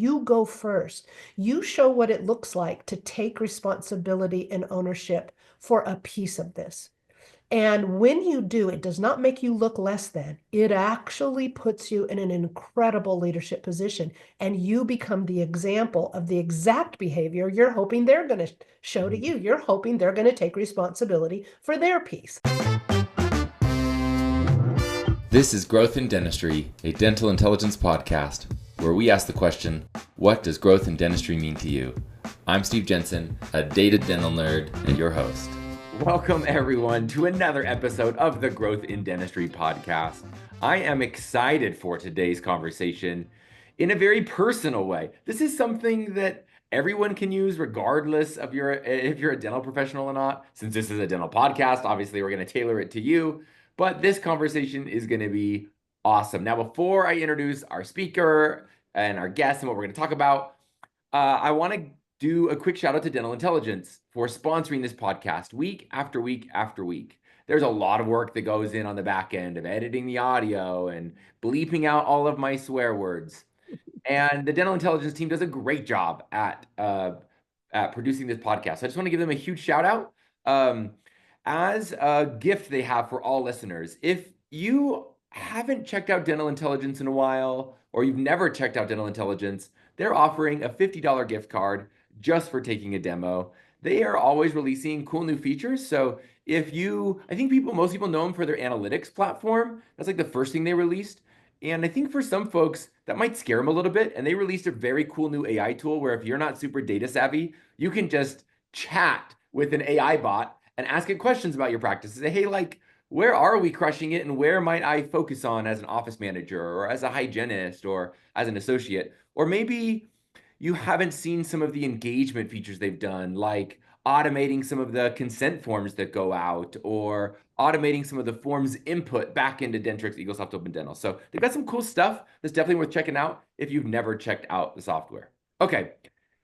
You go first. You show what it looks like to take responsibility and ownership for a piece of this. And when you do, it does not make you look less than. It actually puts you in an incredible leadership position, and you become the example of the exact behavior you're hoping they're going to show to you. You're hoping they're going to take responsibility for their piece. This is Growth in Dentistry, a dental intelligence podcast, where we ask the question, what does growth in dentistry mean to you? I'm Steve Jensen, a dated dental nerd and your host. Welcome, everyone, to another episode of the Growth in Dentistry podcast. I am excited for today's conversation in a very personal way. This is something that everyone can use regardless of if you're a dental professional or not. Since this is a dental podcast, obviously we're going to tailor it to you, but this conversation is going to be awesome. Now, before I introduce our speaker and our guest and what we're going to talk about, I want to do a quick shout out to Dental Intelligence for sponsoring this podcast week after week after week. There's a lot of work that goes in on the back end of editing the audio and bleeping out all of my swear words. And the Dental Intelligence team does a great job at producing this podcast. So I just want to give them a huge shout out as a gift they have for all listeners. If you haven't checked out Dental Intelligence in a while, or you've never checked out Dental Intelligence, they're offering a $50 gift card just for taking a demo. They are always releasing cool new features. So I think most people know them for their analytics platform. That's like the first thing they released. And I think for some folks that might scare them a little bit. And they released a very cool new AI tool where if you're not super data savvy, you can just chat with an AI bot and ask it questions about your practice. Say, hey, like, where are we crushing it? And where might I focus on as an office manager or as a hygienist or as an associate? Or maybe you haven't seen some of the engagement features they've done, like automating some of the consent forms that go out or automating some of the forms input back into Dentrix Eaglesoft Open Dental. So they've got some cool stuff that's definitely worth checking out if you've never checked out the software. Okay,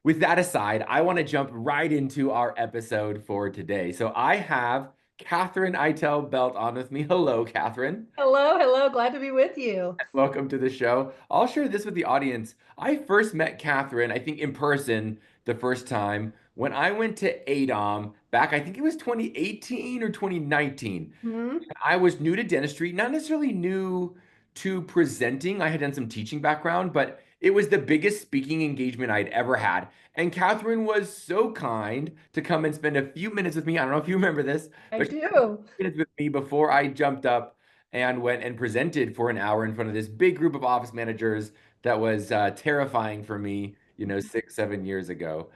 with that aside, I want to jump right into our episode for today. So I have Katherine Eitel Belt on with me. Hello, Katherine. Hello. Glad to be with you. Welcome to the show. I'll share this with the audience. I first met Katherine, I think in person the first time when I went to ADOM back, I think it was 2018 or 2019. Mm-hmm. I was new to dentistry, not necessarily new to presenting. I had done some teaching background, but it was the biggest speaking engagement I'd ever had. And Katherine was so kind to come and spend a few minutes with me. I don't know if you remember this, I but do. minutes with me before I jumped up and went and presented for an hour in front of this big group of office managers that was terrifying for me, 6-7 years ago.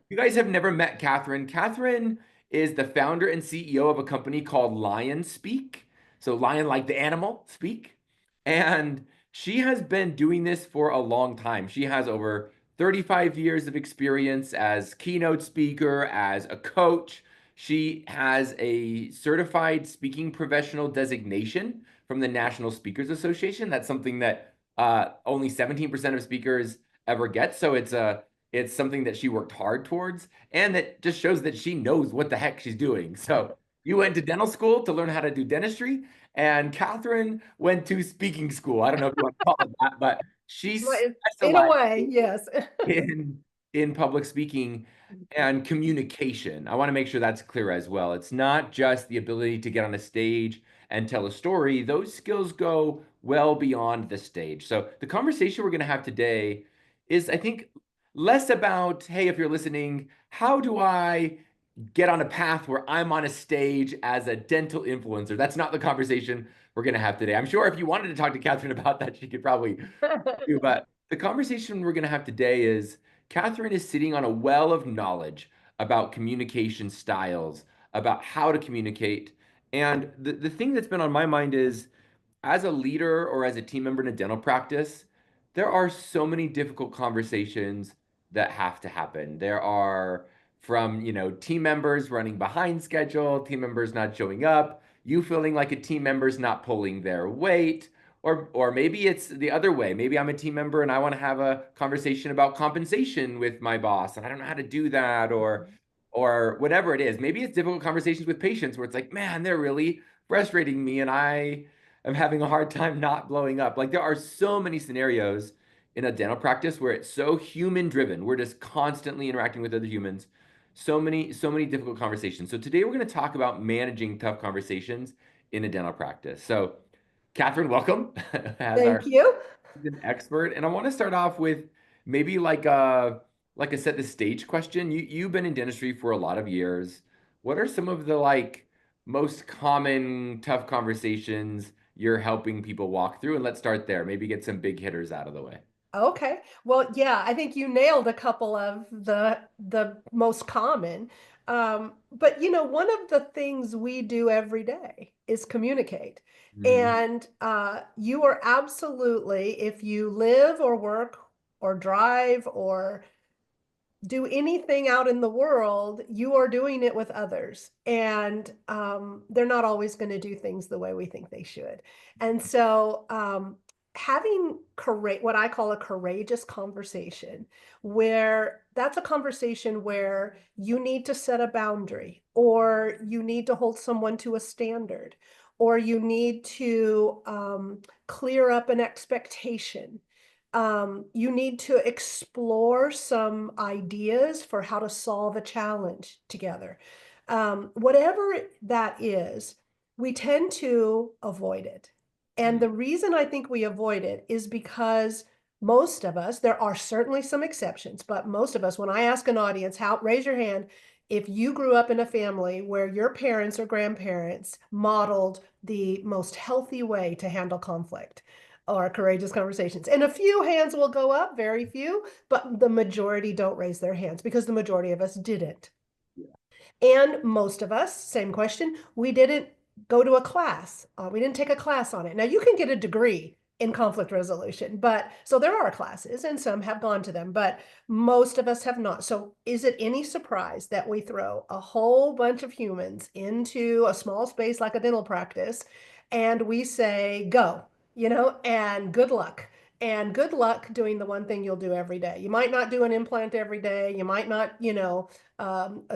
You guys have never met Katherine. Katherine is the founder and CEO of a company called LionSpeak. So lion like the animal, speak. And she has been doing this for a long time. She has over 35 years of experience as keynote speaker, as a coach. She has a certified speaking professional designation from the National Speakers Association. That's something that only 17% of speakers ever get. So it's something that she worked hard towards, and that just shows that she knows what the heck she's doing. So you went to dental school to learn how to do dentistry, and Katherine went to speaking school. I don't know if you want to call it that, but she's In a way, yes. in public speaking and communication. I want to make sure that's clear as well. It's not just the ability to get on a stage and tell a story. Those skills go well beyond the stage. So the conversation we're going to have today is, I think, less about, hey, if you're listening, how do I get on a path where I'm on a stage as a dental influencer? That's not the conversation we're going to have today. I'm sure if you wanted to talk to Katherine about that, she could probably do, but the conversation we're going to have today is Katherine is sitting on a well of knowledge about communication styles, about how to communicate. And the thing that's been on my mind is, as a leader or as a team member in a dental practice, there are so many difficult conversations that have to happen. There are from, team members running behind schedule, team members not showing up, you feeling like a team member's not pulling their weight, or maybe it's the other way. Maybe I'm a team member and I want to have a conversation about compensation with my boss and I don't know how to do that, or whatever it is. Maybe it's difficult conversations with patients where it's like, man, they're really frustrating me and I am having a hard time not blowing up. Like, there are so many scenarios in a dental practice where it's so human driven. We're just constantly interacting with other humans. So many difficult conversations. So today we're going to talk about managing tough conversations in a dental practice. So, Katherine, welcome as Thank our you. an expert. And I want to start off with maybe like a set the stage question. You've been in dentistry for a lot of years. What are some of the like most common tough conversations you're helping people walk through? And let's start there. Maybe get some big hitters out of the way. Okay. Well, yeah, I think you nailed a couple of the most common. But one of the things we do every day is communicate. Mhm. And you are absolutely, if you live or work or drive or do anything out in the world, you are doing it with others. And they're not always going to do things the way we think they should. And so having what I call a courageous conversation, where that's a conversation where you need to set a boundary, or you need to hold someone to a standard, or you need to clear up an expectation. You need to explore some ideas for how to solve a challenge together. Whatever that is, we tend to avoid it. And the reason I think we avoid it is because most of us, there are certainly some exceptions, but most of us, when I ask an audience, raise your hand if you grew up in a family where your parents or grandparents modeled the most healthy way to handle conflict or courageous conversations. And a few hands will go up, very few, but the majority don't raise their hands because the majority of us didn't. And most of us, same question, we didn't go to a class. We didn't take a class on it. Now you can get a degree in conflict resolution, but so there are classes and some have gone to them, but most of us have not. So is it any surprise that we throw a whole bunch of humans into a small space like a dental practice and we say, go, and good luck. And good luck doing the one thing you'll do every day. You might not do an implant every day. You might not,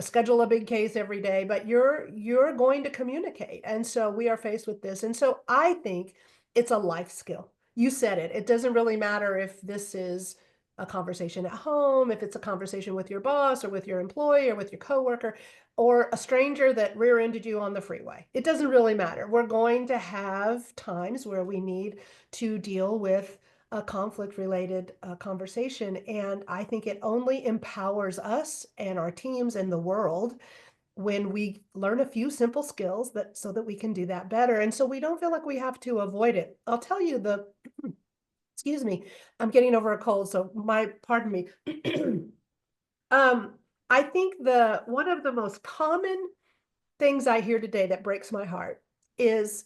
schedule a big case every day, but you're going to communicate. And so we are faced with this. And so I think it's a life skill. You said it. It doesn't really matter if this is a conversation at home, if it's a conversation with your boss or with your employee or with your coworker or a stranger that rear-ended you on the freeway. It doesn't really matter. We're going to have times where we need to deal with a conflict related conversation. And I think it only empowers us and our teams and the world when we learn a few simple skills so that we can do that better. And so we don't feel like we have to avoid it. I'll tell you excuse me, I'm getting over a cold, so pardon me. I think one of the most common things I hear today that breaks my heart is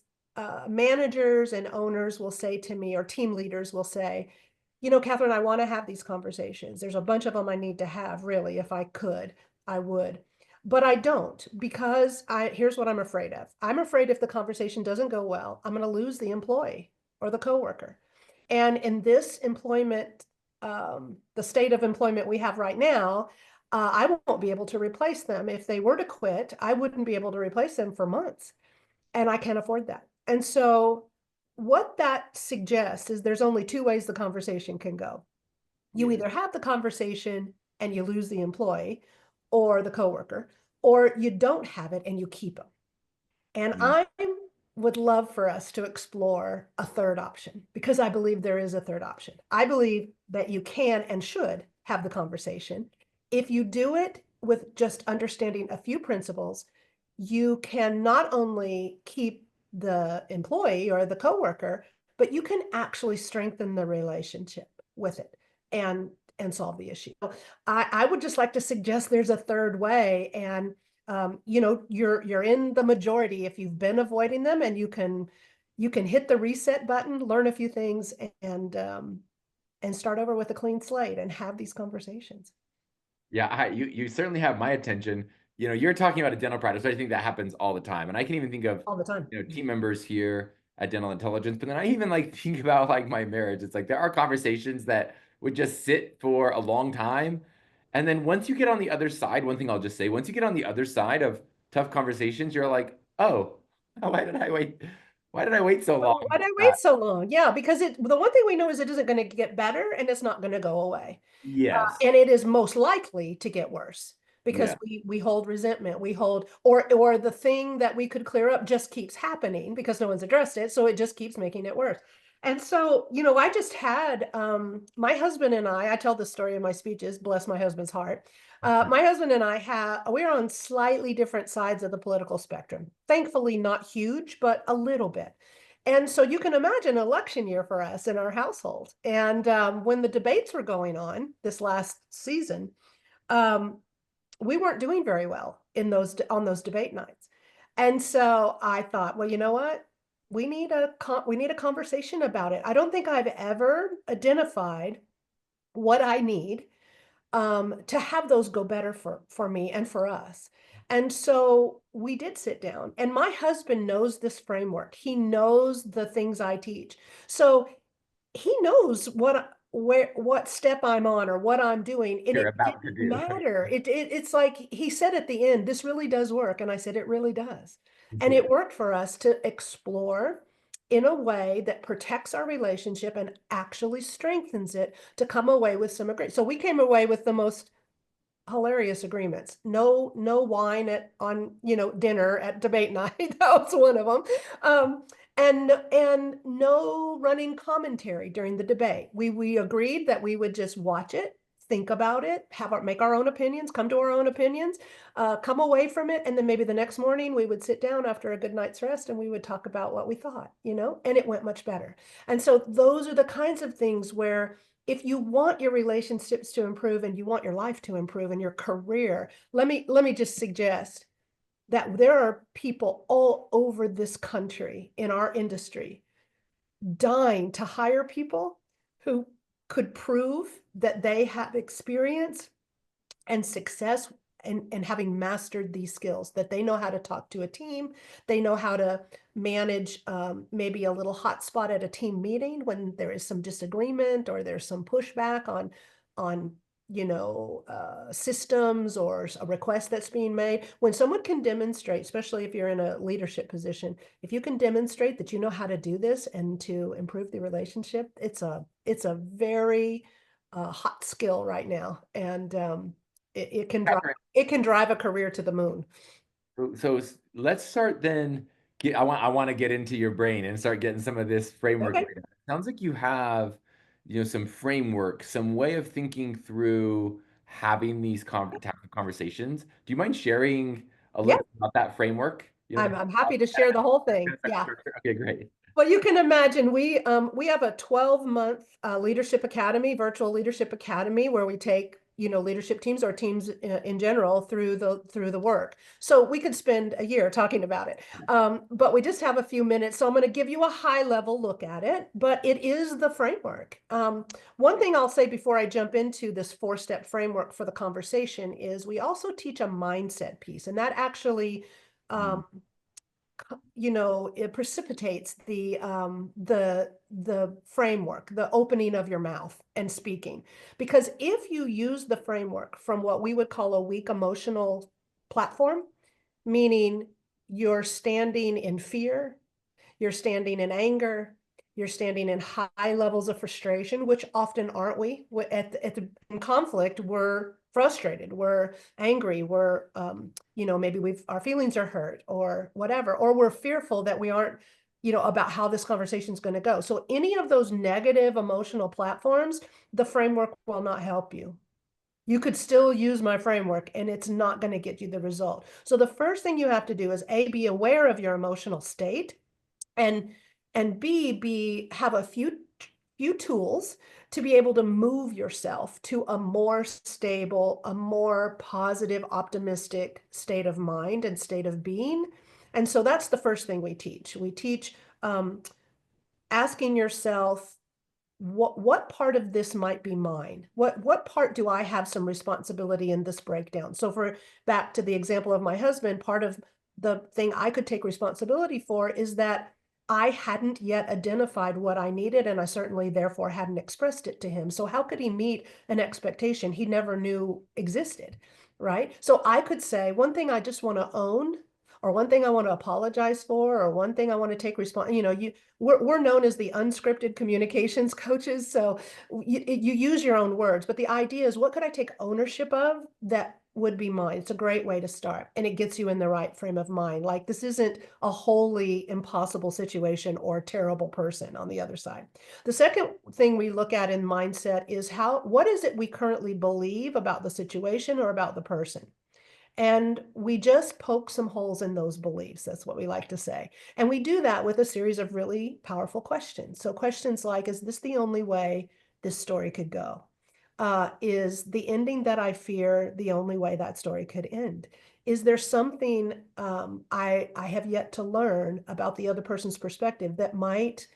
managers and owners will say to me, or team leaders will say, Katherine, I want to have these conversations. There's a bunch of them I need to have, really. If I could, I would. But I don't, because here's what I'm afraid of. I'm afraid if the conversation doesn't go well, I'm going to lose the employee or the coworker. And in this employment, the state of employment we have right now, I won't be able to replace them. If they were to quit, I wouldn't be able to replace them for months. And I can't afford that. And so what that suggests is there's only two ways the conversation can go. You Yeah. either have the conversation and you lose the employee or the coworker, or you don't have it and you keep them. And Mm. I would love for us to explore a third option because I believe there is a third option. I believe that you can and should have the conversation. If you do it with just understanding a few principles, you can not only keep the employee or the coworker, but you can actually strengthen the relationship with it and solve the issue. I would just like to suggest there's a third way, and you're in the majority if you've been avoiding them, and you can hit the reset button, learn a few things, and start over with a clean slate and have these conversations Yeah, you certainly have my attention. You're talking about a dental practice, but I think that happens all the time. And I can even think of, all the time. team members here at Dental Intelligence, but then I even like think about like my marriage. It's like there are conversations that would just sit for a long time. And then once you get on the other side, one thing I'll just say, once you get on the other side of tough conversations, you're like, oh, why Why did I wait so long? Why did I wait so long? Yeah, because the one thing we know is it isn't going to get better and it's not going to go away. Yes. And it is most likely to get worse because Yeah. we hold resentment, we hold, or the thing that we could clear up just keeps happening because no one's addressed it, so it just keeps making it worse. And so, I just had my husband and I tell this story in my speeches, bless my husband's heart. My husband and we're on slightly different sides of the political spectrum. Thankfully, not huge, but a little bit. And so you can imagine election year for us in our household. And when the debates were going on this last season, um, we weren't doing very well on those debate nights. And so I thought, well, you know what? We need a conversation about it. I don't think I've ever identified what I need to have those go better for me and for us. And so we did sit down, and my husband knows this framework. He knows the things I teach. So he knows what step I'm on or what I'm doing, and You're it about to didn't do. matter. It's like he said at the end, this really does work. And I said, it really does. And Yeah. it worked for us to explore in a way that protects our relationship and actually strengthens it to come away with some agreement. So we came away with the most hilarious agreements. No wine on dinner at debate night. That was one of them. And no running commentary during the debate. We agreed that we would just watch it, think about it, make our own opinions, come to our own opinions, come away from it, and then maybe the next morning we would sit down after a good night's rest and we would talk about what we thought, and it went much better. And so those are the kinds of things where if you want your relationships to improve and you want your life to improve and your career, let me just suggest that there are people all over this country in our industry dying to hire people who could prove that they have experience and success and having mastered these skills, that they know how to talk to a team, they know how to manage maybe a little hot spot at a team meeting when there is some disagreement or there's some pushback on systems or a request that's being made. When someone can demonstrate, especially if you're in a leadership position, if you can demonstrate that you know how to do this and to improve the relationship, it's a very hot skill right now, and Catherine, it can drive a career to the moon. so let's start then. I want to get into your brain and start getting some of this framework Okay. laid out. Sounds like you have, some framework, some way of thinking through having these type of conversations. Do you mind sharing a Yeah, little bit about that framework? I'm happy to share the whole thing. Yeah. Okay, great. Well, you can imagine we have a 12-month leadership academy, virtual leadership academy, where we take leadership teams or teams in general through the work. So we could spend a year talking about it, but we just have a few minutes. So I'm going to give you a high level look at it, but it is the framework. One thing I'll say before I jump into this 4-step framework for the conversation is we also teach a mindset piece, and that actually it precipitates the framework, the opening of your mouth and speaking. Because if you use the framework from what we would call a weak emotional platform, meaning you're standing in fear, you're standing in anger, you're standing in high levels of frustration, which often aren't we? In conflict, we're frustrated, we're angry, we're maybe our feelings are hurt or whatever, or we're fearful that we aren't about how this conversation is going to go. So any of those negative emotional platforms, the framework will not help you. You could still use my framework and it's not going to get you the result. So the first thing you have to do is be aware of your emotional state, and have a few tools to be able to move yourself to a more stable, a more positive, optimistic state of mind and state of being. And so that's the first thing we teach. We teach asking yourself, what part of this might be mine? What part do I have some responsibility in this breakdown? So back to the example of my husband, part of the thing I could take responsibility for is that I hadn't yet identified what I needed, and I certainly therefore hadn't expressed it to him. So how could he meet an expectation he never knew existed, right? So I could say, one thing I just want to own, or one thing I want to apologize for, or one thing I want to take response. We're known as the unscripted communications coaches. So you use your own words, but the idea is, what could I take ownership of that would be mine? It's a great way to start, and it gets you in the right frame of mind. Like, this isn't a wholly impossible situation or terrible person on the other side. The second thing we look at in mindset is what is it we currently believe about the situation or about the person? And we just poke some holes in those beliefs. That's what we like to say. And we do that with a series of really powerful questions. So questions like, is this the only way this story could go? Is the ending that I fear the only way that story could end? Is there something I have yet to learn about the other person's perspective that might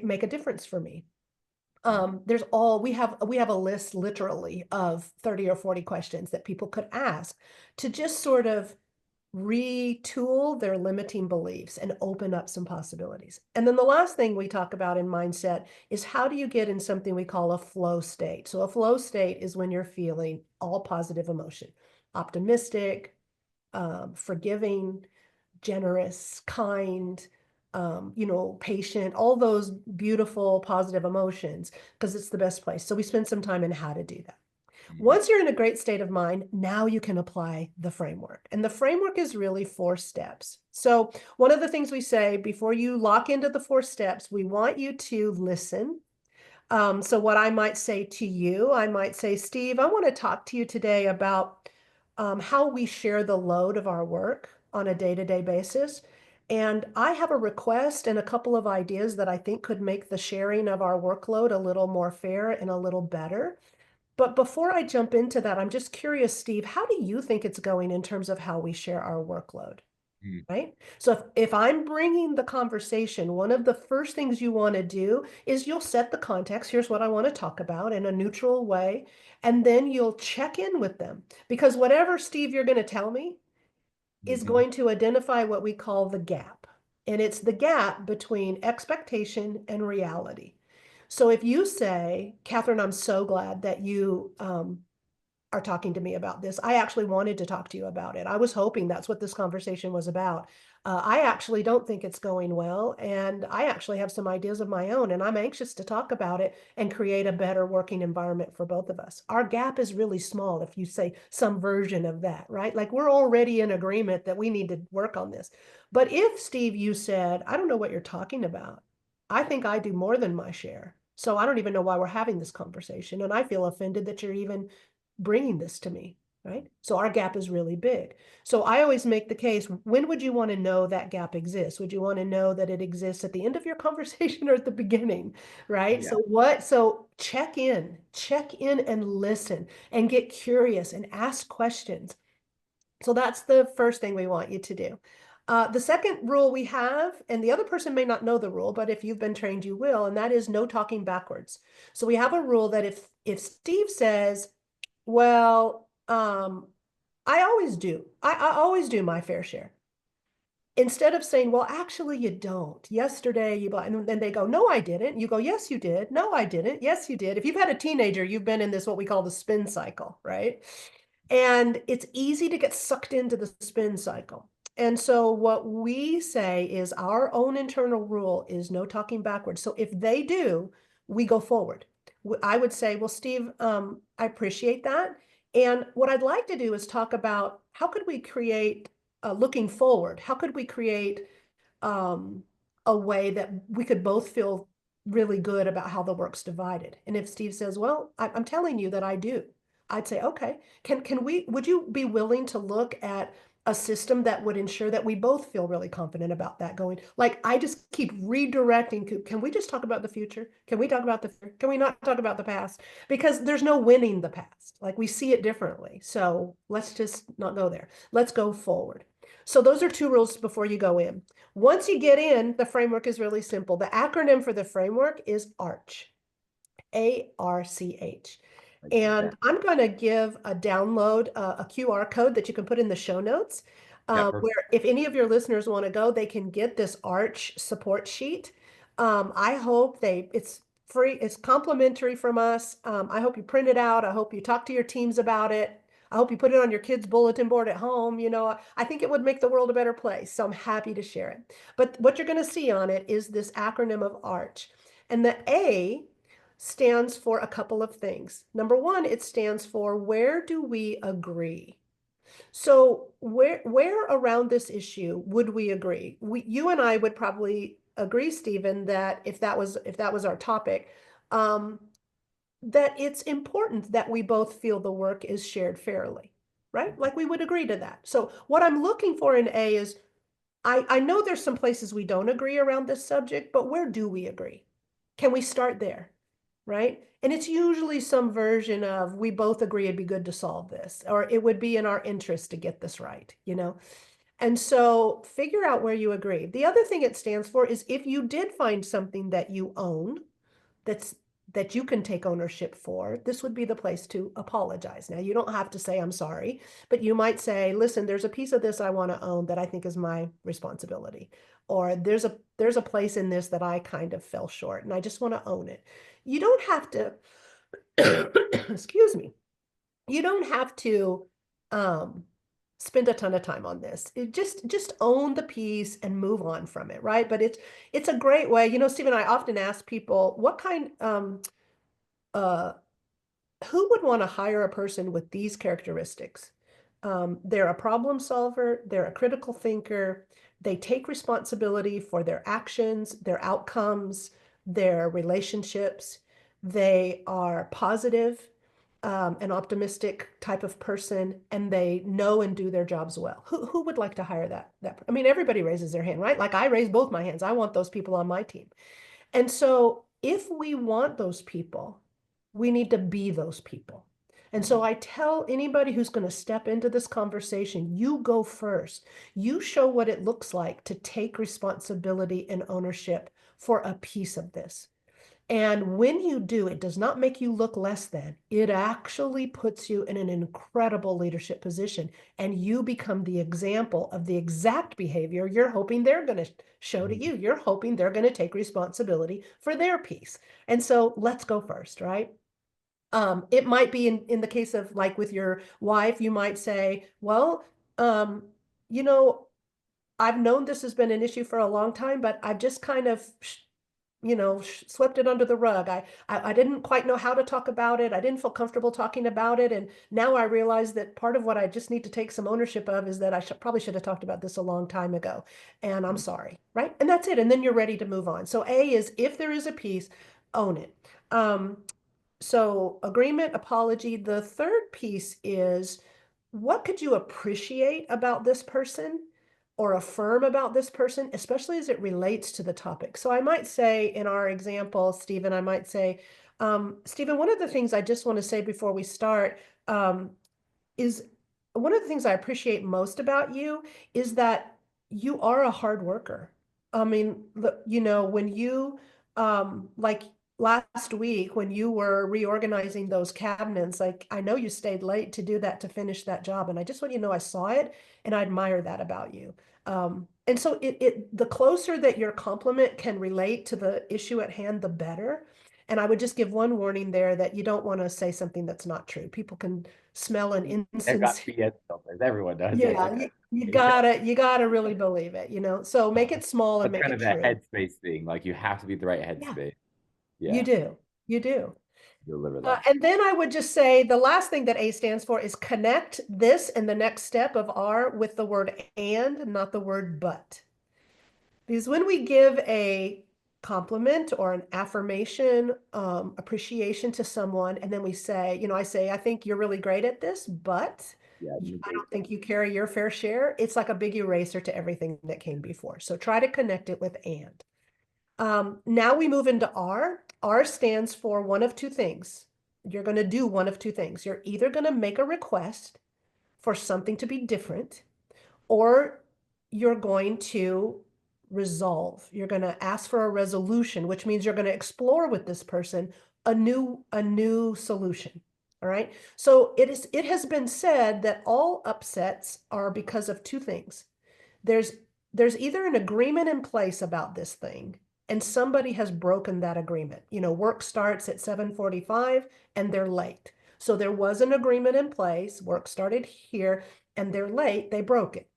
make a difference for me? We have a list literally of 30 or 40 questions that people could ask to just sort of retool their limiting beliefs and open up some possibilities. And then the last thing we talk about in mindset is, how do you get in something we call a flow state? So a flow state is when you're feeling all positive emotion, optimistic, forgiving, generous, kind, patient, all those beautiful, positive emotions, because it's the best place. So we spend some time in how to do that. Once you're in a great state of mind, now you can apply the framework. And the framework is really 4 steps. So one of the things we say before you lock into the 4 steps, we want you to listen. So what I might say to you, I might say, Steve, I want to talk to you today about how we share the load of our work on a day-to-day basis. And I have a request and a couple of ideas that I think could make the sharing of our workload a little more fair and a little better. But before I jump into that, I'm just curious, Steve, how do you think it's going in terms of how we share our workload? Mm. Right? So if I'm bringing the conversation, one of the first things you want to do is you'll set the context. Here's what I want to talk about in a neutral way. And then you'll check in with them, because whatever, Steve, you're going to tell me is Mhm. going to identify what we call the gap. And it's the gap between expectation and reality. So if you say, Katherine, I'm so glad that you are talking to me about this. I actually wanted to talk to you about it. I was hoping that's what this conversation was about. I actually don't think it's going well, and I actually have some ideas of my own, and I'm anxious to talk about it and create a better working environment for both of us. Our gap is really small if you say some version of that, right? Like, we're already in agreement that we need to work on this. But if, Steve, you said, I don't know what you're talking about. I think I do more than my share. So I don't even know why we're having this conversation. And I feel offended that you're even bringing this to me, right? So our gap is really big. So I always make the case, when would you want to know that gap exists? Would you want to know that it exists at the end of your conversation or at the beginning, right? Yeah. So check in and listen and get curious and ask questions. So that's the first thing we want you to do. The second rule we have, and the other person may not know the rule, but if you've been trained, you will, and that is no talking backwards. So we have a rule that if Steve says, well, I always do. I always do my fair share. Instead of saying, well, actually, you don't. Yesterday, you bought, and then they go, no, I didn't. You go, yes, you did. No, I didn't. Yes, you did. If you've had a teenager, you've been in this, what we call the spin cycle, right? And it's easy to get sucked into the spin cycle. And so what we say is, our own internal rule is no talking backwards. So if they do, we go forward. I would say, well, Steve, I appreciate that. And what I'd like to do is talk about, how could we create, looking forward, how could we create um, a way that we could both feel really good about how the work's divided. And if Steve says, well, I'm telling you that I do, I'd say, okay, would you be willing to look at a system that would ensure that we both feel really confident about that going? Like, I just keep redirecting. Can we just talk about the future? Can we talk about can we not talk about the past? Because there's no winning the past. Like, we see it differently. So let's just not go there. Let's go forward. So those are 2 rules before you go in. Once you get in, the framework is really simple. The acronym for the framework is ARCH, ARCH. And I'm going to give a download, a QR code that you can put in the show notes, Yeah, perfect. where if any of your listeners want to go, they can get this ARCH support sheet. I hope it's free, it's complimentary from us. I hope you print it out. I hope you talk to your teams about it. I hope you put it on your kids' bulletin board at home. I think it would make the world a better place. So I'm happy to share it. But what you're going to see on it is this acronym of ARCH. And the A stands for a couple of things. Number one, it stands for where do we agree? So where around this issue would we agree? You and I would probably agree, Stephen, that if that was our topic, that it's important that we both feel the work is shared fairly, right? Like we would agree to that. So what I'm looking for in A is, I know there's some places we don't agree around this subject, but where do we agree? Can we start there, right? And it's usually some version of, we both agree it'd be good to solve this, or it would be in our interest to get this right, And so figure out where you agree. The other thing it stands for is, if you did find something that you own, that you can take ownership for, this would be the place to apologize. Now, you don't have to say I'm sorry, but you might say, listen, there's a piece of this I want to own that I think is my responsibility. Or there's a place in this that I kind of fell short and I just want to own it. You don't have to, excuse me, you don't have to spend a ton of time on this. Just own the piece and move on from it, right? But it's a great way. Steve and I often ask people, what kind uh who would want to hire a person with these characteristics? They're a problem solver, they're a critical thinker, they take responsibility for their actions, their outcomes, their relationships, they are positive, an optimistic type of person, and they know and do their jobs well. Who would like to hire that? I mean, everybody raises their hand, right? Like I raise both my hands. I want those people on my team. And so if we want those people, we need to be those people. And so I tell anybody who's going to step into this conversation, you go first. You show what it looks like to take responsibility and ownership for a piece of this. And when you do, it does not make you look less than. It actually puts you in an incredible leadership position, and you become the example of the exact behavior you're hoping they're going to show to you. You're hoping they're going to take responsibility for their piece. And so let's go first, right? It might be in the case of, like, with your wife, you might say, well, you know, I've known this has been an issue for a long time, but I've just kind of swept it under the rug. I didn't quite know how to talk about it. I didn't feel comfortable talking about it. And now I realize that part of what I just need to take some ownership of is that I probably should have talked about this a long time ago. And I'm sorry, right? And that's it. And then you're ready to move on. So A is, if there is a piece, own it. So agreement, apology. The third piece is, what could you appreciate about this person or affirm about this person, especially as it relates to the topic? So I might say, in our example, Stephen, I might say, Stephen, one of the things I just want to say before we start is, one of the things I appreciate most about you is that you are a hard worker. I mean, when you, like last week, when you were reorganizing those cabinets, like, I know you stayed late to do that, to finish that job. And I just want you to know I saw it and I admire that about you. And so the closer that your compliment can relate to the issue at hand, the better. And I would just give one warning there, that you don't want to say something that's not true. People can smell an I've got insincere. BS filters. Everyone does it. Yeah, you gotta really believe it, So make it small and That's make kind it of the true. headspace thing. Like you have to be at the right Yeah, headspace. you Yeah, do. You do. deliver that. And then I would just say the last thing that A stands for is, connect this and the next step of R with the word and, not the word but. Because when we give a compliment or an affirmation, appreciation to someone, and then we say, I say, I think you're really great at this, but Yeah, I don't think you carry your fair share. It's like a big eraser to everything that came before. So try to connect it with and. Now we move into R. R stands for one of two things. You're going to do one of two things. You're either going to make a request for something to be different, or you're going to resolve. You're going to ask for a resolution, which means you're going to explore with this person a new solution. All right. So it has been said that all upsets are because of two things. There's either an agreement in place about this thing, and somebody has broken that agreement. Work starts at 7:45 and they're late. So there was an agreement in place, work started here, and they're late, they broke it.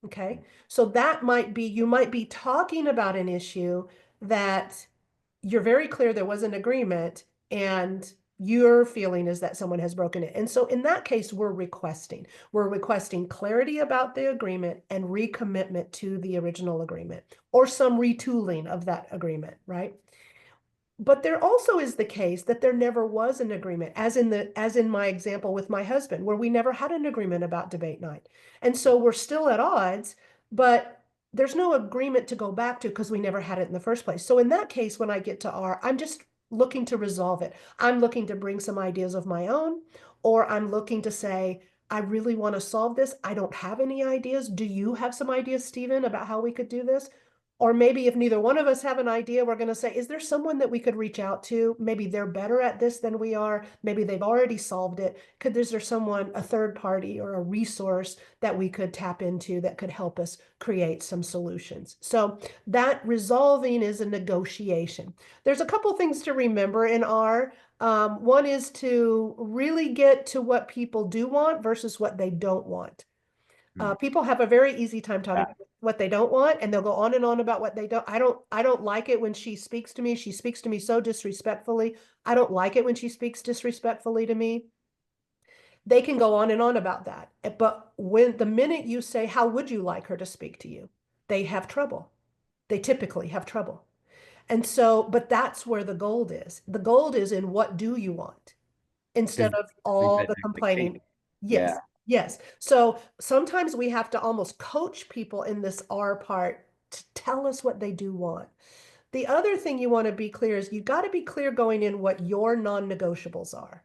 Okay. So that might be, you might be talking about an issue that you're very clear there was an agreement and your feeling is that someone has broken it. And so in that case, we're requesting clarity about the agreement and recommitment to the original agreement or some retooling of that agreement, right? But there also is the case that there never was an agreement, as in my example with my husband, where we never had an agreement about debate night. And so we're still at odds, but there's no agreement to go back to because we never had it in the first place. So in that case, when I get to R, I'm just looking to resolve it. I'm looking to bring some ideas of my own, or I'm looking to say, I really want to solve this. I don't have any ideas. Do you have some ideas, Stephen, about how we could do this? Or maybe if neither one of us have an idea, we're going to say, is there someone that we could reach out to? Maybe they're better at this than we are. Maybe they've already solved it. Is there someone, a third party or a resource that we could tap into that could help us create some solutions? So that resolving is a negotiation. There's a couple things to remember in R. One is to really get to what people do want versus what they don't want. People have a very easy time talking Yeah. about what they don't want, and they'll go on and on about what they don't. I don't like it when she speaks to me. She speaks to me so disrespectfully. I don't like it when she speaks disrespectfully to me. They can go on and on about that. But when the minute you say, how would you like her to speak to you? They have trouble. They typically have trouble. And so, but that's where the gold is. The gold is in what do you want instead Is of we all set the an complaining. expectation. Yeah. Yes, yes. So sometimes we have to almost coach people in this R part to tell us what they do want. The other thing you want to be clear is you got to be clear going in what your non-negotiables are.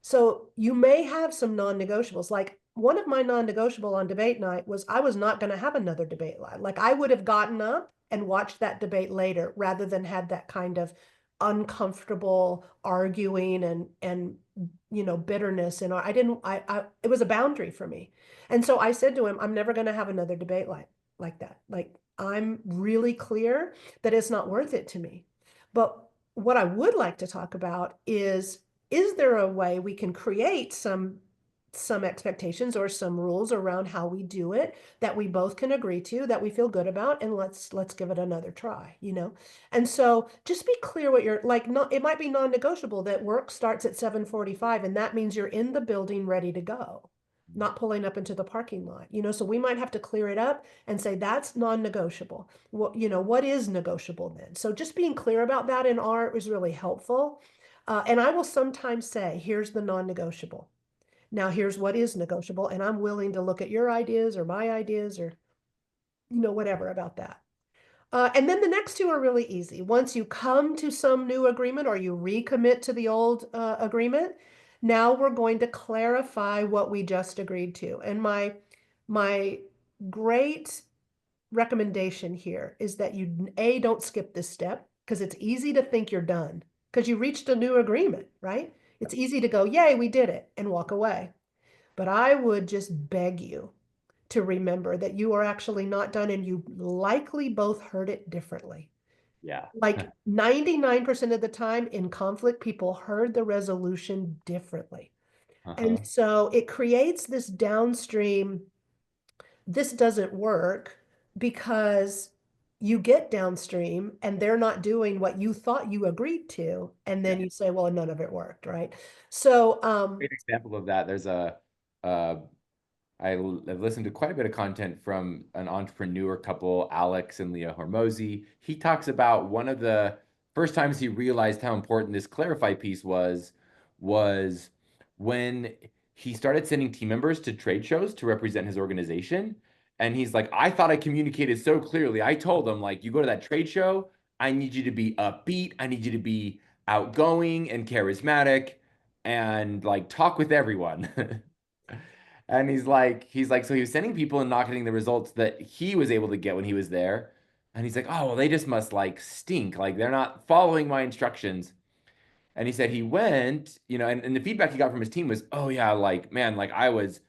So you may have some non-negotiables. Like one of my non-negotiable on debate night was I was not going to have another debate live. Like I would have gotten up and watched that debate later rather than had that kind of uncomfortable arguing and bitterness. And I it was a boundary for me. And so I said to him, I'm never going to have another debate like that. Like I'm really clear that it's not worth it to me. But what I would like to talk about is there a way we can create some expectations or some rules around how we do it that we both can agree to, that we feel good about, and let's give it another try, you know? And so just be clear what you're like, not it might be non-negotiable that work starts at 7:45 and that means you're in the building ready to go, not pulling up into the parking lot, you know? So we might have to clear it up and say that's non-negotiable. What is negotiable then? So just being clear about that in art is really helpful. And I will sometimes say, here's the non-negotiable. Now here's what is negotiable, and I'm willing to look at your ideas or my ideas or, whatever about that. And then the next two are really easy. Once you come to some new agreement or you recommit to the old agreement, now we're going to clarify what we just agreed to. And my great recommendation here is that you don't skip this step because it's easy to think you're done because you reached a new agreement, right? It's easy to go, yay, we did it, and walk away. But I would just beg you to remember that you are actually not done and you likely both heard it differently. Yeah. Like 99% of the time in conflict, people heard the resolution differently. And Uh-huh. so it creates this downstream, this doesn't work because you get downstream and they're not doing what you thought you agreed to. And Yeah. then you say, well, none of it worked, right? So, Great example of that. There's uh, I've listened to quite a bit of content from an entrepreneur couple, Alex and Leah Hormozy. He talks about one of the first times he realized how important this clarify piece was when he started sending team members to trade shows to represent his organization. And he's like, I thought I communicated so clearly. I told them, like, you go to that trade show, I need you to be upbeat, I need you to be outgoing and charismatic and like talk with everyone. And so he was sending people and not getting the results that he was able to get when he was there. And he's like, oh, well, they just must like stink. Like they're not following my instructions. And he said he went, and the feedback he got from his team was, oh yeah, like, man, like I was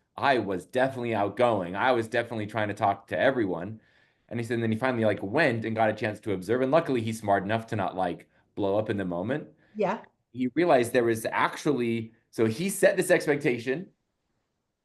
definitely outgoing. I was definitely trying to talk to everyone. And he said, and then he finally like went and got a chance to observe. And luckily he's smart enough to not like blow up in the moment. yeah. He realized there was actually So he set this expectation,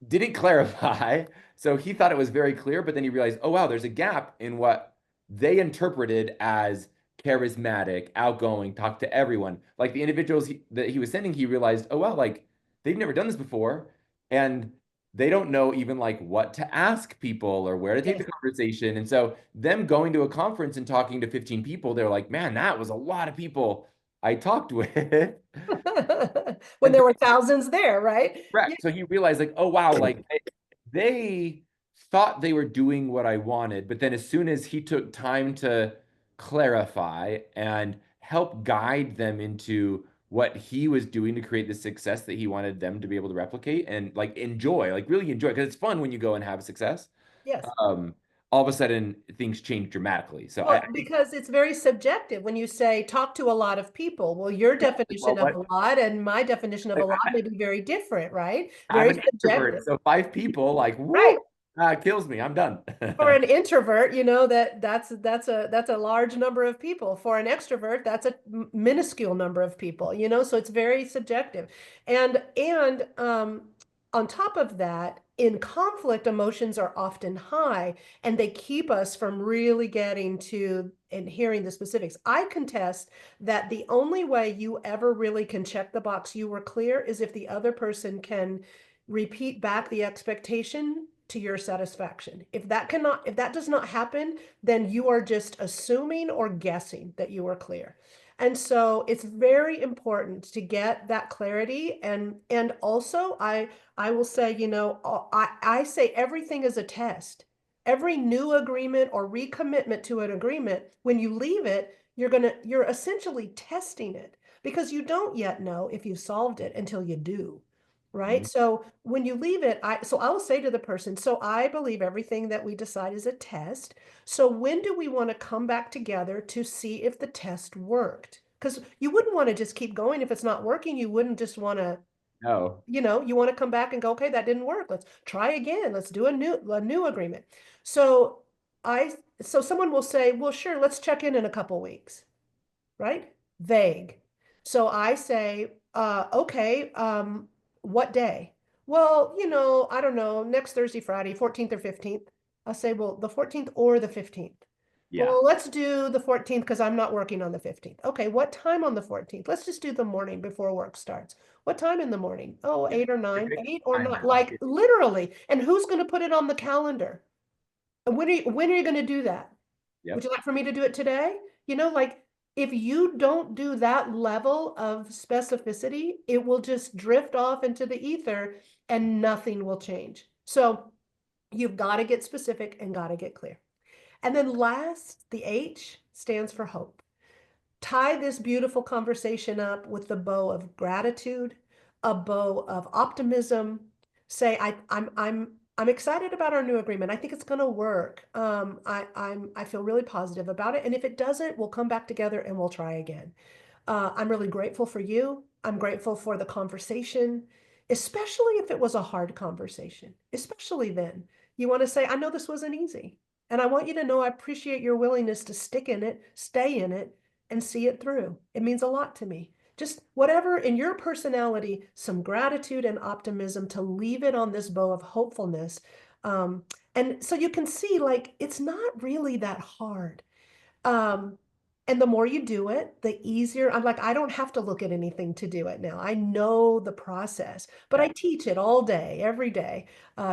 didn't clarify. So he thought it was very clear, but then he realized, oh, wow, there's a gap in what they interpreted as charismatic, outgoing, talk to everyone. Like the individuals that he was sending, he realized, oh, wow, like they've never done this before. And they don't know even like what to ask people or where to take the Yes. conversation. And so them going to a conference and talking to 15 people, they're like, man, that was a lot of people I talked with. When And there so were thousands there, right? Yeah. correct. So he realized, like, oh wow, like they thought they were doing what I wanted, but then as soon as he took time to clarify and help guide them into what he was doing to create the success that he wanted them to be able to replicate and like enjoy, like really enjoy, because it's fun when you go and have success. Yes. Um, all of a sudden things change dramatically. So I Well, think, because it's very subjective when you say talk to a lot of people. Well, your yeah, well, definition of what a lot and my definition of a like, lot may be very different, right? I'm Very an introvert, subjective. so 5 people, like, woo, Right. kills me. I'm done. For an introvert, that's a large number of people. For an extrovert, that's a minuscule number of people, so it's very subjective. And on top of that, in conflict, emotions are often high and they keep us from really getting to and hearing the specifics. I contest that the only way you ever really can check the box you were clear is if the other person can repeat back the expectation to your satisfaction. If that does not happen, then you are just assuming or guessing that you are clear. And so it's very important to get that clarity. And also I will say, I say everything is a test. Every new agreement or recommitment to an agreement, when you leave it, you're essentially testing it because you don't yet know if you've solved it until you do. Right. Mhm. So when you leave it, I will say to the person, so I believe everything that we decide is a test. So when do we want to come back together to see if the test worked? Because you wouldn't want to just keep going if it's not working. You wouldn't just want to, No. you want to come back and go, okay, that didn't work. Let's try again. Let's do a new agreement. So so someone will say, well, sure, let's check in a couple weeks, right? Vague. So I say, okay, what day? Well, I don't know, next Thursday, Friday, 14th or 15th. I'll say, well, the 14th or the 15th. Yeah. Well, let's do the 14th because I'm not working on the 15th. Okay, what time on the 14th? Let's just do the morning before work starts. What time in the morning? Oh, Yeah. 8 or 9, Pick 8 or time 9, now. like literally. And who's going to put it on the calendar? And when are you going to do that? Would Yep. you like for me to do it today? Like if you don't do that level of specificity, it will just drift off into the ether and nothing will change. So you've got to get specific and got to get clear. And then last, the H stands for hope. Tie this beautiful conversation up with the bow of gratitude, a bow of optimism. Say, I'm excited about our new agreement. I think it's going to work. I feel really positive about it. And if it doesn't, we'll come back together and we'll try again. I'm really grateful for you. I'm grateful for the conversation, especially if it was a hard conversation, especially then. You want to say, I know this wasn't easy. And I want you to know I appreciate your willingness to stick in it, stay in it, and see it through. It means a lot to me. Just whatever in your personality, some gratitude and optimism to leave it on this bow of hopefulness. And so you can see, like, it's not really that hard. Um, and the more you do it, the easier. I'm like, I don't have to look at anything to do it now. I know the process, but I Yeah. teach it all day, every day,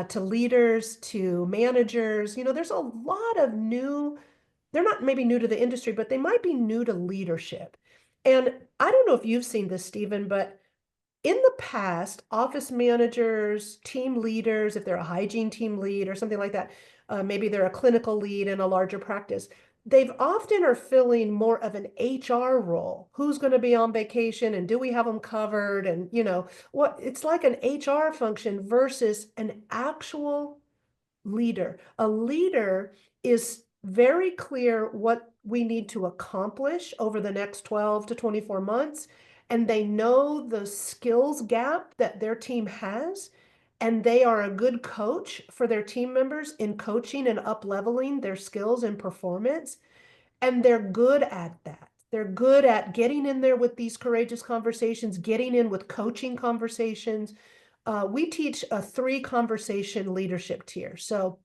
to leaders, to managers. There's a lot of they're not maybe new to the industry, but they might be new to leadership. And I don't know if you've seen this, Stephen, but in the past, office managers, team leaders, if they're a hygiene team lead or something like that, maybe they're a clinical lead in a larger practice, they've often are filling more of an HR role. Who's going to be on vacation and do we have them covered? And what it's like an HR function versus an actual leader. A leader is very clear what we need to accomplish over the next 12 to 24 months. And they know the skills gap that their team has. And they are a good coach for their team members in coaching and up leveling their skills and performance. And they're good at that. They're good at getting in there with these courageous conversations, getting in with coaching conversations. We teach a 3 conversation leadership tier. So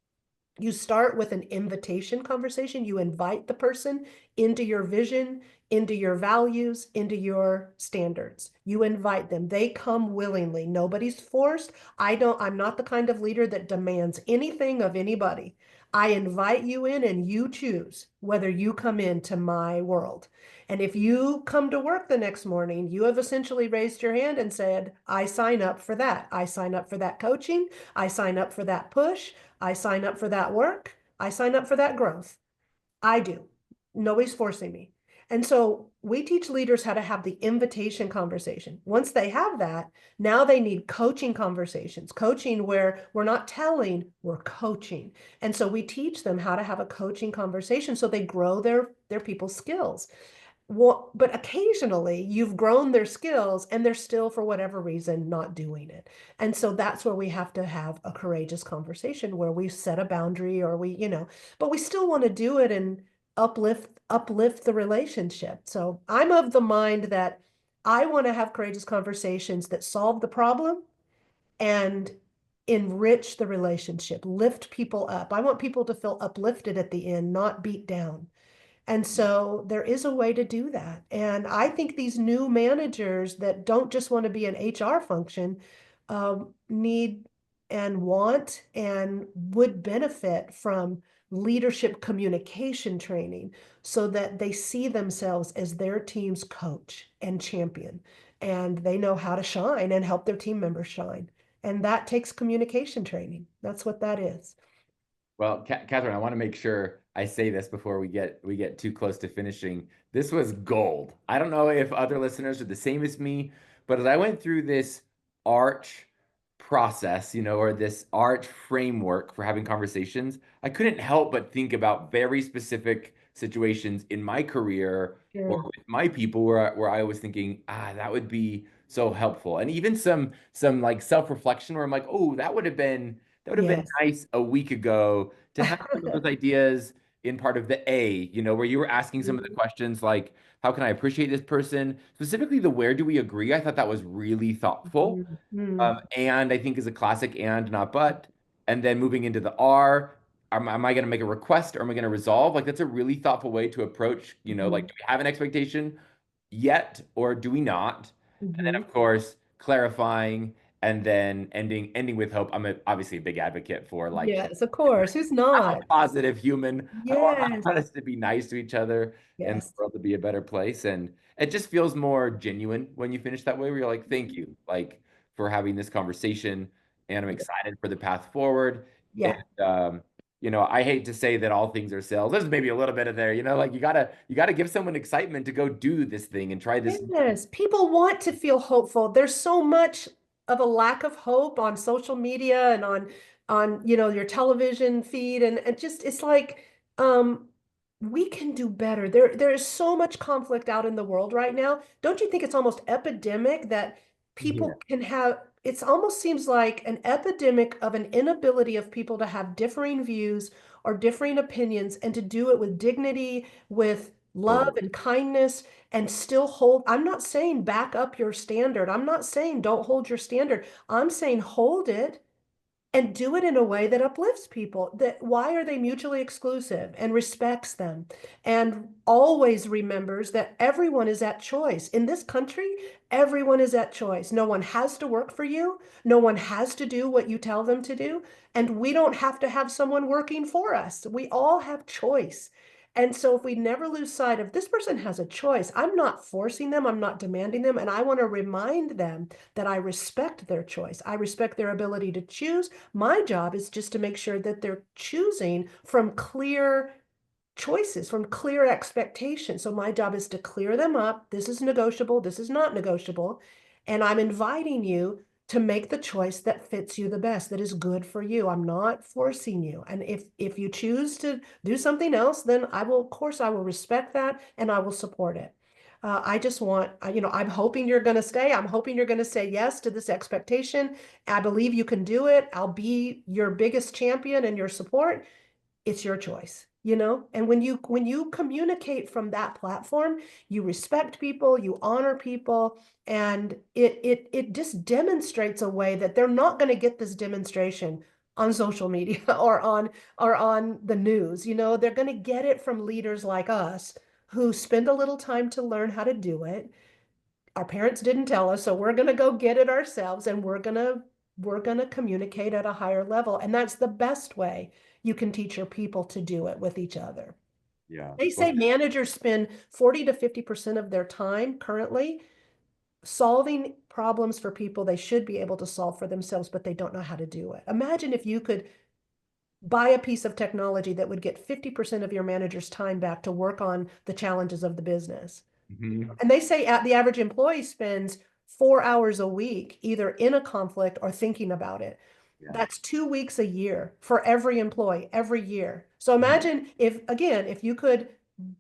you start with an invitation conversation. You invite the person into your vision, into your values, into your standards. You invite them. They come willingly. Nobody's forced. I'm not the kind of leader that demands anything of anybody. I invite you in and you choose whether you come into my world. And if you come to work the next morning, you have essentially raised your hand and said, I sign up for that. I sign up for that coaching. I sign up for that push. I sign up for that work. I sign up for that growth. I do. Nobody's forcing me. And so we teach leaders how to have the invitation conversation. Once they have that, now they need coaching conversations, coaching where we're not telling, we're coaching. And so we teach them how to have a coaching conversation so they grow their people's skills. But occasionally you've grown their skills and they're still, for whatever reason, not doing it. And so that's where we have to have a courageous conversation where we set a boundary or but we still want to do it and uplift the relationship. So I'm of the mind that I want to have courageous conversations that solve the problem and enrich the relationship, lift people up. I want people to feel uplifted at the end, not beat down. And so there is a way to do that. And I think these new managers that don't just want to be an HR function need and want and would benefit from leadership communication training so that they see themselves as their team's coach and champion. And they know how to shine and help their team members shine. And that takes communication training. That's what that is. Well, Catherine, I want to make sure I say this before we get too close to finishing. This was gold. I don't know if other listeners are the same as me, but as I went through this arch process, or this arch framework for having conversations, I couldn't help but think about very specific situations in my career or Sure. with my people where I was thinking, that would be so helpful. And even some like self-reflection where I'm like, oh, that would have been Yes. nice a week ago to have some of those ideas in part of the A, where you were asking some of the questions like, how can I appreciate this person? Specifically, the where do we agree? I thought that was really thoughtful. Mhm. And I think is a classic and not but. And then moving into the R, am I going to make a request or am I going to resolve? Like, that's a really thoughtful way to approach, like, Mhm. do we have an expectation yet or do we not? And then, Mhm. of course, clarifying and then ending with hope. Obviously a big advocate for like Yes, of course. Who's I'm a not? positive human. I Yes. want us to be nice to each other and the Yes. world to be a better place. And it just feels more genuine when you finish that way, where you're like, thank you, like for having this conversation. And I'm excited for the path forward. And Yeah. I hate to say that all things are sales. There's maybe a little bit of there, like you gotta give someone excitement to go do this thing and try this. Yes. People want to feel hopeful. There's so much of a lack of hope on social media and on your television feed. And it just it's like um we can do better. There is so much conflict out in the world right now. Don't you think it's almost epidemic that Yeah. people can have it's almost seems like an epidemic of an inability of people to have differing views or differing opinions and to do it with dignity, with love Totally. and kindness and still hold. I'm not saying back up your standard. I'm not saying don't hold your standard. I'm saying hold it and do it in a way that uplifts people. That why are they mutually exclusive and respects them and always remembers that everyone is at choice. In this country, everyone is at choice. No one has to work for you. No one has to do what you tell them to do. And we don't have to have someone working for us. We all have choice. And so if we never lose sight of this person has a choice, I'm not forcing them, I'm not demanding them, and I want to remind them that I respect their choice. I respect their ability to choose. My job is just to make sure that they're choosing from clear choices, from clear expectations. So my job is to clear them up. This is negotiable. This is not negotiable. And I'm inviting you to make the choice that fits you the best, that is good for you. I'm not forcing you. And if you choose to do something else, then I will, of course, I will respect that and I will support it. I just want, I'm hoping you're going to stay. I'm hoping you're going to say yes to this expectation. I believe you can do it. I'll be your biggest champion and your support. It's your choice. And when you communicate from that platform, you respect people, you honor people, and it just demonstrates a way that they're not going to get this demonstration on social media or on the news. They're going to get it from leaders like us who spend a little time to learn how to do it. Our parents didn't tell us, so we're going to go get it ourselves, and we're going to communicate at a higher level. And that's the best way you can teach your people to do it with each other. Yeah. They say managers spend 40 to 50% of their time currently solving problems for people they should be able to solve for themselves, but they don't know how to do it. Imagine if you could buy a piece of technology that would get 50% of your manager's time back to work on the challenges of the business. Mhm. And they say the average employee spends 4 hours a week either in a conflict or thinking about it. Yeah. That's 2 weeks a year for every employee every year. So imagine if you could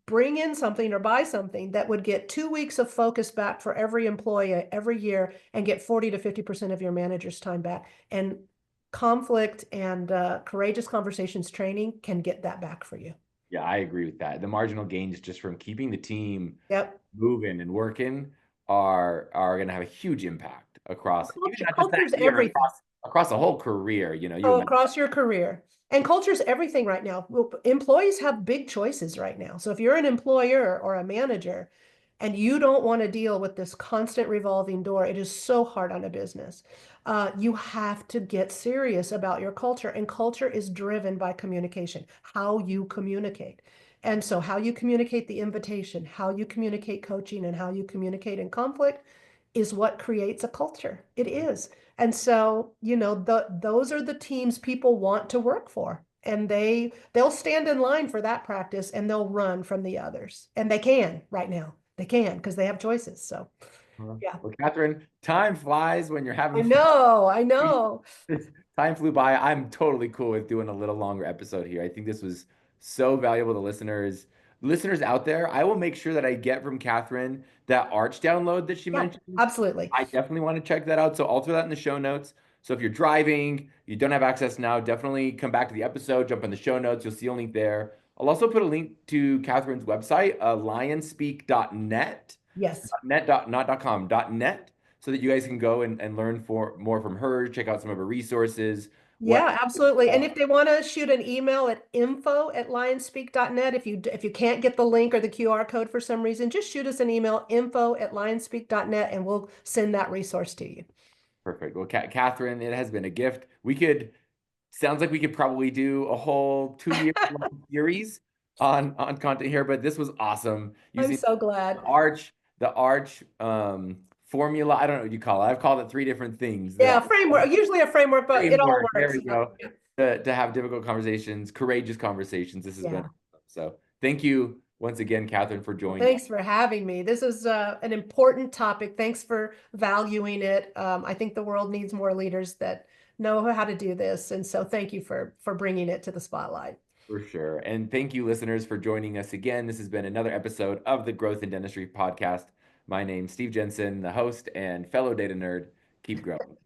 bring in something or buy something that would get 2 weeks of focus back for every employee every year and get 40 to 50% of your manager's time back. And conflict and courageous conversations training can get that back for you. Yeah, I agree with that. The marginal gains just from keeping the team Yep. moving and working are going to have a huge impact across even not just that Culture's year, everything. across a whole career. You Oh, mentioned. across your career. And culture's everything right now. Well, employees have big choices right now. So if you're an employer or a manager and you don't want to deal with this constant revolving door, it is so hard on a business. You have to get serious about your culture. And culture is driven by communication, how you communicate. And so how you communicate the invitation, how you communicate coaching, and how you communicate in conflict is what creates a culture. It is. And so, those are the teams people want to work for. And they'll stand in line for that practice and they'll run from the others. And they can right now. They can because they have choices. So, yeah. Well, Catherine, time flies when you're I having fun. know. I know. Time flew by. I'm totally cool with doing a little longer episode here. I think this was so valuable to listeners. Listeners out there, I will make sure that I get from Catherine that Arch download that she Yeah, mentioned. absolutely. I definitely want to check that out. So I'll throw that in the show notes. So if you're driving, you don't have access now, definitely come back to the episode, jump in the show notes. You'll see a link there. I'll also put a link to Catherine's website, lionspeak.net, Yes. net, not .com, .net, so that you guys can go and learn more from her, check out some of her resources. What Yeah, absolutely. And if they want to shoot an email at info@lionspeak.net, if you can't get the link or the QR code for some reason, just shoot us an email, info@lionspeak.net, and we'll send that resource to you. Perfect. Well, Catherine, it has been a gift. Sounds like we could probably do a whole 2 year long series on content here, but this was awesome. I'm Using so the glad. Arch formula. I don't know what you call it. I've called it three different things. Yeah, framework, usually a framework, but it all Framework. There works. we go. To have difficult conversations, courageous conversations. This has been Yeah. awesome. So thank you once again, Catherine, for Well, joining. thanks for having me. This is an important topic. Thanks for valuing it. I think the world needs more leaders that know how to do this. And so thank you for bringing it to the spotlight. For sure. And thank you, listeners, for joining us again. This has been another episode of the Growth in Dentistry podcast. My name's Steve Jensen, the host and fellow data nerd. Keep growing.